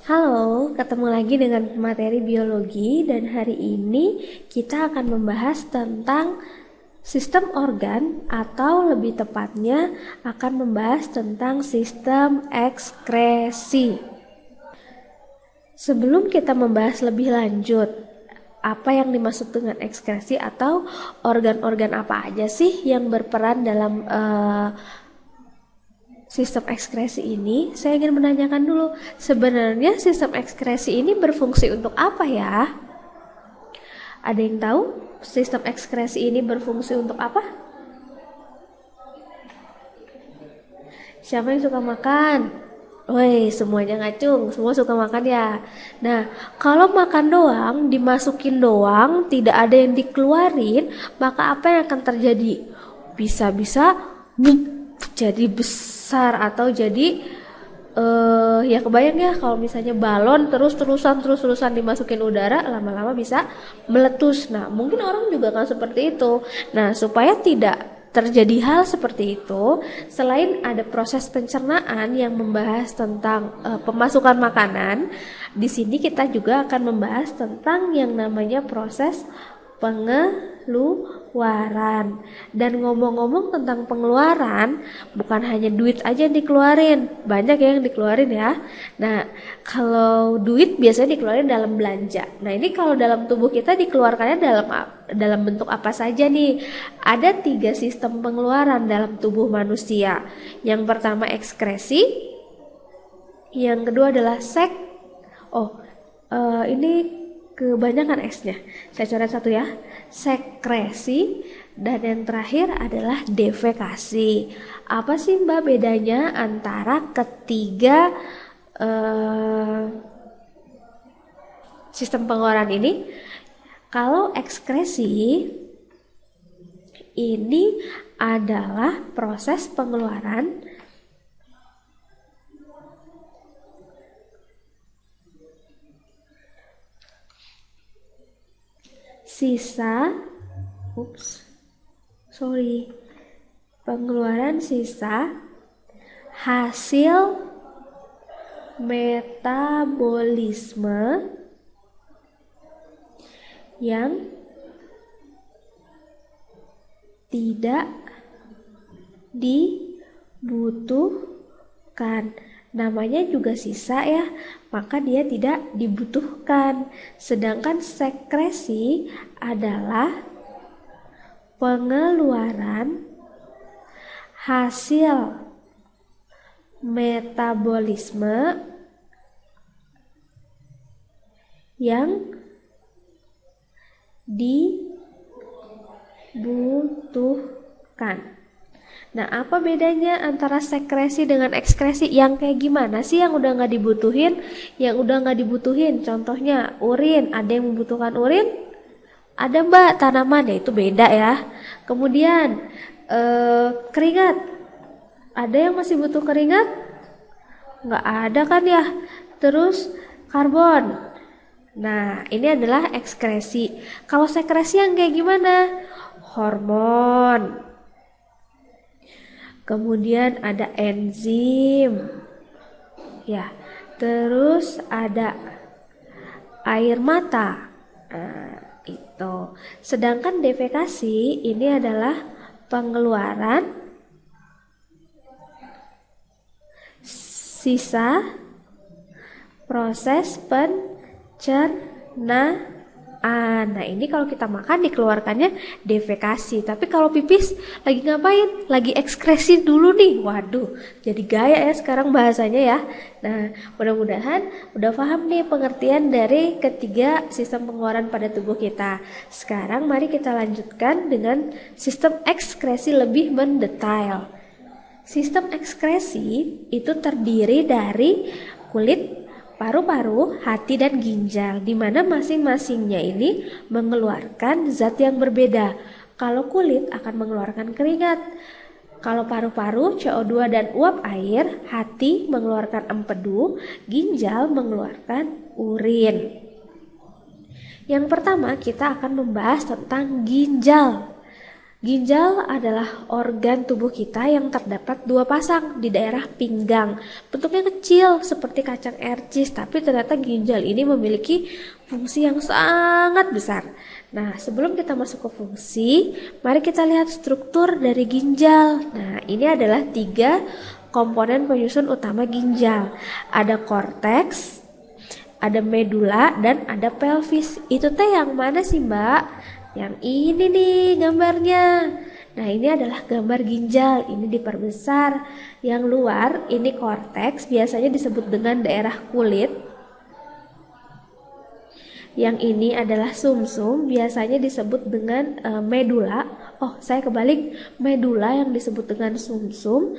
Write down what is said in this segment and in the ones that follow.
Halo, ketemu lagi dengan materi biologi dan hari ini kita akan membahas tentang sistem organ atau lebih tepatnya akan membahas tentang sistem ekskresi. Sebelum kita membahas lebih lanjut, apa yang dimaksud dengan ekskresi atau organ-organ apa aja sih yang berperan dalam sistem ekskresi ini, saya ingin menanyakan dulu, sebenarnya sistem ekskresi ini berfungsi untuk apa ya? Ada yang tahu sistem ekskresi ini berfungsi untuk apa? Siapa yang suka makan? Woi, semuanya ngacung, semua suka makan ya. Nah, kalau makan doang, dimasukin doang, tidak ada yang dikeluarin, maka apa yang akan terjadi? Bisa-bisa jadi besar atau jadi ya kebayang ya kalau misalnya balon terus-terusan dimasukin udara, lama-lama bisa meletus. Nah, mungkin orang juga kan seperti itu. Nah, supaya tidak terjadi hal seperti itu, selain ada proses pencernaan yang membahas tentang pemasukan makanan, di sini kita juga akan membahas tentang yang namanya proses pengeluaran. Dan ngomong-ngomong tentang pengeluaran, bukan hanya duit aja yang dikeluarin, banyak yang dikeluarin ya. Nah, kalau duit biasanya dikeluarin dalam belanja. Nah, ini kalau dalam tubuh kita dikeluarkannya dalam bentuk apa saja nih? Ada 3 sistem pengeluaran dalam tubuh manusia. Yang pertama ekskresi, yang kedua adalah ini kebanyakan S-nya. Saya coret satu ya. Sekresi, dan yang terakhir adalah defekasi. Apa sih Mbak bedanya antara ketiga sistem pengeluaran ini? Kalau ekskresi ini adalah proses pengeluaran pengeluaran sisa hasil metabolisme yang tidak dibutuhkan. Namanya juga sisa ya, maka dia tidak dibutuhkan. Sedangkan sekresi adalah pengeluaran hasil metabolisme yang dibutuhkan. Nah, apa bedanya antara sekresi dengan ekskresi? Yang kayak gimana sih yang udah nggak dibutuhin? Yang udah nggak dibutuhin, contohnya urin. Ada yang membutuhkan urin? Ada Mbak, tanaman, ya itu beda ya. Kemudian keringat. Ada yang masih butuh keringat? Nggak ada kan ya. Terus karbon. Nah, ini adalah ekskresi. Kalau sekresi yang kayak gimana? Hormon. Kemudian ada enzim. Ya. Terus ada air mata. Nah, itu. Sedangkan defekasi ini adalah pengeluaran sisa proses pencernaan. Nah, ini kalau kita makan dikeluarkannya defekasi. Tapi kalau pipis lagi ngapain? Lagi ekskresi dulu nih. Waduh, jadi gaya ya sekarang bahasanya ya. Nah, mudah-mudahan udah paham nih pengertian dari ketiga sistem pengeluaran pada tubuh kita. Sekarang mari kita lanjutkan dengan sistem ekskresi lebih mendetail. Sistem ekskresi itu terdiri dari kulit, paru-paru, hati, dan ginjal, di mana masing-masingnya ini mengeluarkan zat yang berbeda. Kalau kulit akan mengeluarkan keringat, kalau paru-paru CO2 dan uap air, hati mengeluarkan empedu, ginjal mengeluarkan urin. Yang pertama kita akan membahas tentang ginjal. Ginjal adalah organ tubuh kita yang terdapat dua pasang di daerah pinggang. Bentuknya kecil seperti kacang ercis, tapi ternyata ginjal ini memiliki fungsi yang sangat besar. Nah, sebelum kita masuk ke fungsi, mari kita lihat struktur dari ginjal. Nah, ini adalah 3 komponen penyusun utama ginjal. Ada korteks, ada medula, dan ada pelvis. Itu teh yang mana sih, Mbak? Yang ini nih gambarnya. Nah, ini adalah gambar ginjal. Ini diperbesar. Yang luar ini korteks, biasanya disebut dengan daerah kulit. Yang ini adalah sumsum, biasanya disebut dengan medula. Oh, saya kebalik, medula yang disebut dengan sumsum.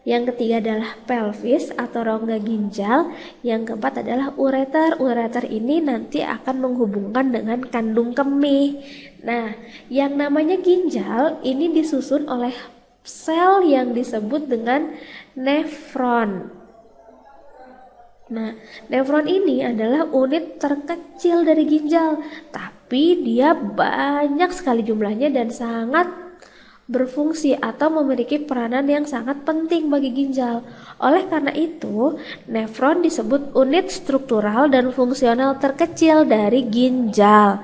Yang ketiga adalah pelvis atau rongga ginjal. Yang keempat adalah ureter. Ureter ini nanti akan menghubungkan dengan kandung kemih. Nah, yang namanya ginjal ini disusun oleh sel yang disebut dengan nefron. Nah, nefron ini adalah unit terkecil dari ginjal, tapi dia banyak sekali jumlahnya dan sangat berfungsi atau memiliki peranan yang sangat penting bagi ginjal. Oleh karena itu, nefron disebut unit struktural dan fungsional terkecil dari ginjal.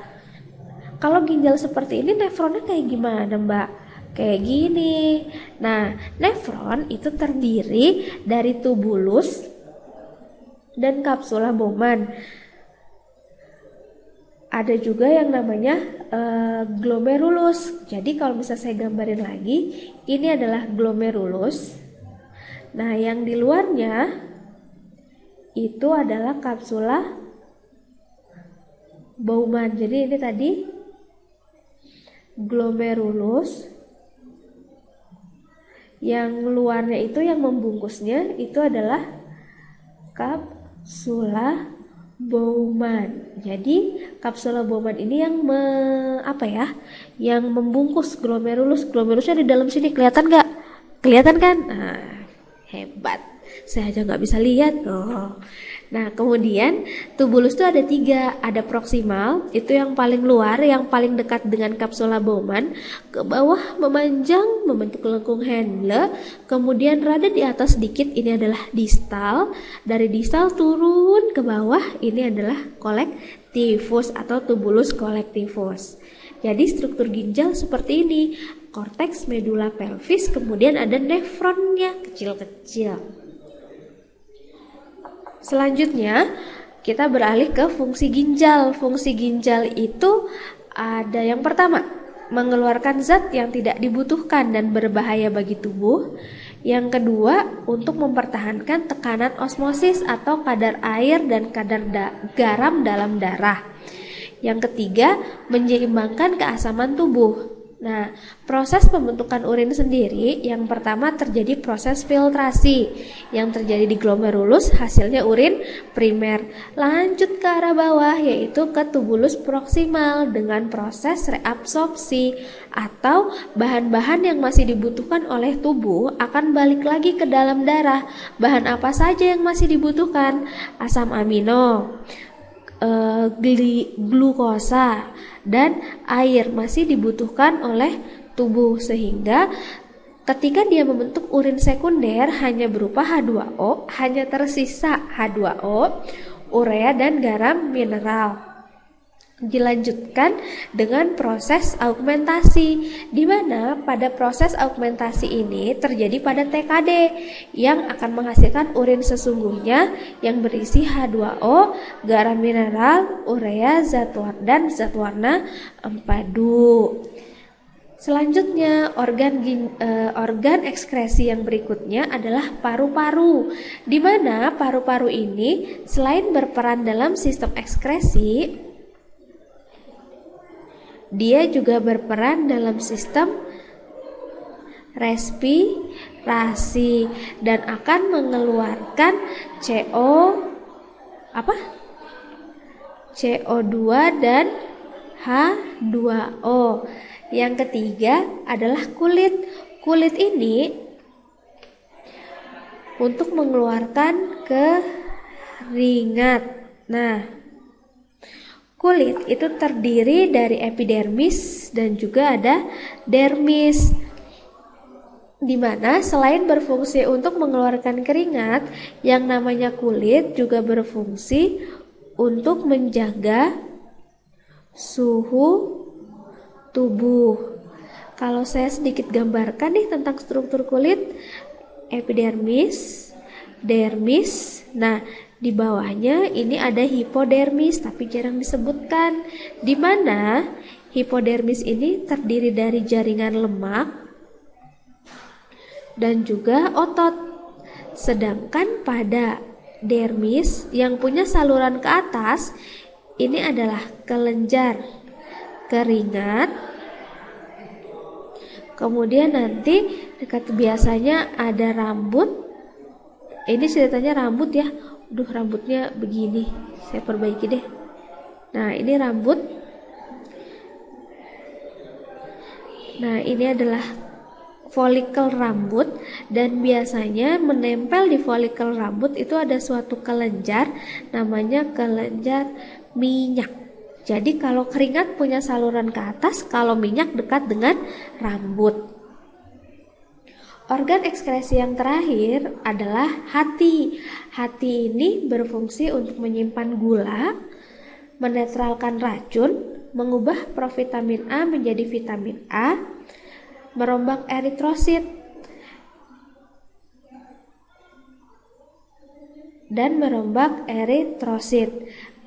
Kalau ginjal seperti ini, nefronnya kayak gimana, Mbak? Kayak gini. Nah, nefron itu terdiri dari tubulus dan kapsula Bowman. Ada juga yang namanya glomerulus. Jadi kalau bisa saya gambarin lagi, ini adalah glomerulus. Nah, yang di luarnya itu adalah kapsula Bowman. Jadi ini tadi glomerulus. Yang luarnya itu yang membungkusnya itu adalah kapsula Bowman. Jadi kapsula Bowman ini yang yang membungkus glomerulus. Glomerusnya di dalam sini, kelihatan nggak? Kelihatan kan? Nah, hebat. Saya aja nggak bisa lihat. Oh. Nah, kemudian tubulus itu ada 3. Ada proksimal, itu yang paling luar, yang paling dekat dengan kapsula Bowman. Ke bawah memanjang membentuk lengkung Henle. Kemudian rada di atas sedikit, ini adalah distal. Dari distal turun ke bawah, ini adalah kolektivus atau tubulus kolektivus. Jadi struktur ginjal seperti ini. Korteks, medula, pelvis, kemudian ada nefronnya kecil-kecil. Selanjutnya, kita beralih ke fungsi ginjal. Fungsi ginjal itu ada yang pertama, mengeluarkan zat yang tidak dibutuhkan dan berbahaya bagi tubuh. Yang kedua, untuk mempertahankan tekanan osmosis atau kadar air dan kadar garam dalam darah. Yang ketiga, menyeimbangkan keasaman tubuh. Nah, proses pembentukan urin sendiri yang pertama terjadi proses filtrasi yang terjadi di glomerulus, hasilnya urin primer. Lanjut ke arah bawah yaitu ke tubulus proksimal dengan proses reabsorpsi atau bahan-bahan yang masih dibutuhkan oleh tubuh akan balik lagi ke dalam darah. Bahan apa saja yang masih dibutuhkan? Asam amino, glukosa, dan air masih dibutuhkan oleh tubuh, sehingga ketika dia membentuk urin sekunder hanya berupa H2O, hanya tersisa H2O, urea, dan garam mineral. Dilanjutkan dengan proses augmentasi, di mana pada proses augmentasi ini terjadi pada TKD yang akan menghasilkan urin sesungguhnya yang berisi H2O, garam mineral, urea, dan zat warna empedu. Selanjutnya, organ ekskresi yang berikutnya adalah paru-paru, di mana paru-paru ini selain berperan dalam sistem ekskresi, dia juga berperan dalam sistem respirasi dan akan mengeluarkan CO2 dan H2O. Yang ketiga adalah kulit. Kulit ini untuk mengeluarkan keringat. Nah, Kulit itu terdiri dari epidermis dan juga ada dermis, di mana selain berfungsi untuk mengeluarkan keringat, yang namanya kulit juga berfungsi untuk menjaga suhu tubuh. Kalau saya sedikit gambarkan nih tentang struktur kulit, epidermis, dermis. Nah, di bawahnya ini ada hipodermis, tapi jarang disebutkan. Di mana hipodermis ini terdiri dari jaringan lemak dan juga otot. Sedangkan pada dermis yang punya saluran ke atas, ini adalah kelenjar keringat. Kemudian nanti dekat biasanya ada rambut. Ini ceritanya rambut ya. Rambutnya begini. Saya perbaiki deh. Nah, ini rambut. Nah, ini adalah folikel rambut, dan biasanya menempel di folikel rambut itu ada suatu kelenjar namanya kelenjar minyak. Jadi kalau keringat punya saluran ke atas, kalau minyak dekat dengan rambut. Organ ekskresi yang terakhir adalah hati. Hati ini berfungsi untuk menyimpan gula, menetralkan racun, mengubah provitamin A menjadi vitamin A, merombak eritrosit, dan merombak eritrosit.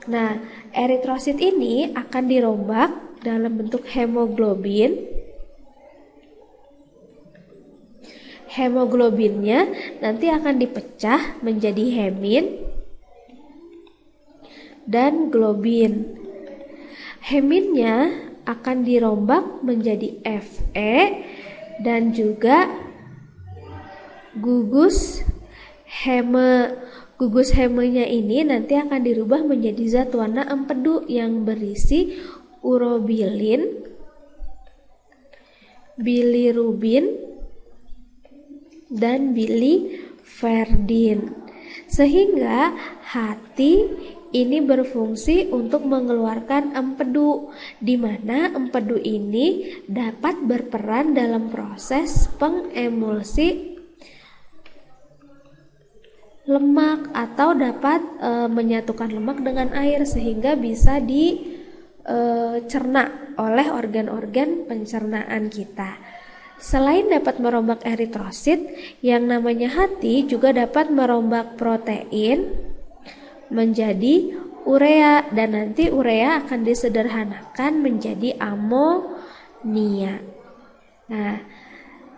Nah, eritrosit ini akan dirombak dalam bentuk hemoglobin. Hemoglobinnya nanti akan dipecah menjadi hemin dan globin. Heminnya akan dirombak menjadi Fe dan juga gugus heme. Gugus hemenya ini nanti akan dirubah menjadi zat warna empedu yang berisi urobilin, bilirubin, dan biliverdin. Sehingga hati ini berfungsi untuk mengeluarkan empedu, di mana empedu ini dapat berperan dalam proses pengemulsi lemak atau dapat menyatukan lemak dengan air sehingga bisa dicerna oleh organ-organ pencernaan kita. Selain dapat merombak eritrosit, yang namanya hati juga dapat merombak protein menjadi urea, dan nanti urea akan disederhanakan menjadi amonia. Nah,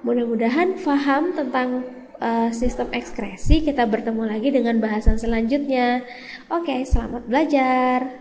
mudah-mudahan paham tentang sistem ekskresi. Kita bertemu lagi dengan bahasan selanjutnya. Oke, selamat belajar.